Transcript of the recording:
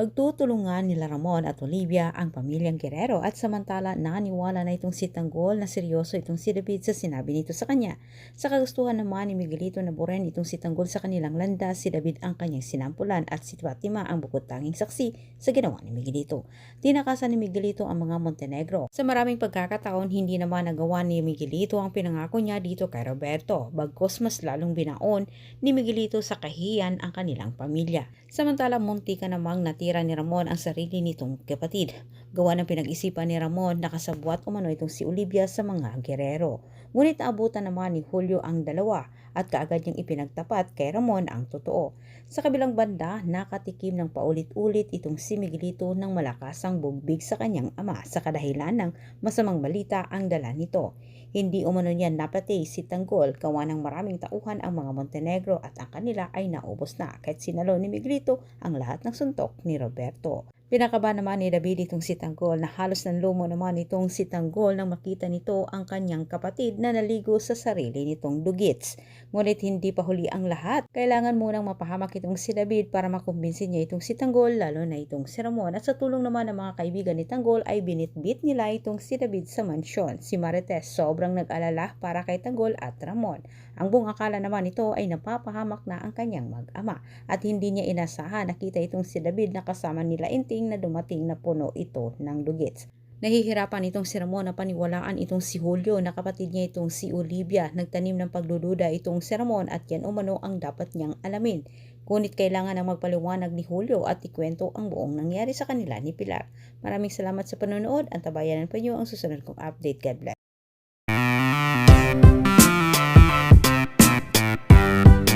Pagtutulungan nila Ramon at Olivia ang pamilyang Guerrero at samantala naniwala na itong si Tanggol na seryoso itong si David sa sinabi nito sa kanya. Sa kagustuhan naman ni Miguelito na buren itong si Tanggol sa kanilang landas, si David ang kanyang sinampulan at si Fatima ang bukod tanging saksi sa ginawa ni Miguelito. Tinakasan ni Miguelito ang mga Montenegro. Sa maraming pagkakataon, hindi naman nagawa ni Miguelito ang pinangako niya dito kay Roberto, bagkus mas lalong binaon ni Miguelito sa kahiyan ang kanilang pamilya. Samantala munti ka namang natira ni Ramon ang sarili nitong kapatid. Gawa ng pinag-isipan ni Ramon na kasabwat umano itong si Olivia sa mga Guerrero. Ngunit naabutan naman ni Julio ang dalawa at kaagad niyang ipinagtapat kay Ramon ang totoo. Sa kabilang banda, nakatikim ng paulit-ulit itong si Miguelito ng malakasang bugbig sa kanyang ama sa kadahilan ng masamang balita ang dala nito. Hindi umano niya napatay si Tanggol, gawa ng maraming tauhan ang mga Montenegro at ang kanila ay naubos na kahit sinalo ni Miguelito ang lahat ng suntok ni Roberto. Pinakaba naman ni David itong si Tanggol na halos nanlumo naman itong si Tanggol nang makita nito ang kanyang kapatid na naligo sa sarili nitong dugits. Ngunit hindi pa huli ang lahat. Kailangan munang mapahamak itong si David para makumbinsin niya itong si Tanggol, lalo na itong si Ramon. At sa tulong naman ng mga kaibigan ni Tanggol ay binitbit nila itong si David sa mansyon. Si Marites sobrang nag-alala para kay Tanggol at Ramon. Ang buong akala naman ito ay napapahamak na ang kanyang mag-ama at hindi niya inasahan nakita itong si David na kasama nila Inting na dumating na puno ito ng dugits. Nahihirapan itong si Ramon na paniwalaan itong si Julio na kapatid niya itong si Olivia. Nagtanim ng pagdududa itong si Ramon at yan umano ang dapat niyang alamin. Ngunit kailangan na magpaliwanag ni Julio at ikwento ang buong nangyari sa kanila ni Pilar. Maraming salamat sa panonood at tabayanan pa niyo ang susunod kong update. God bless.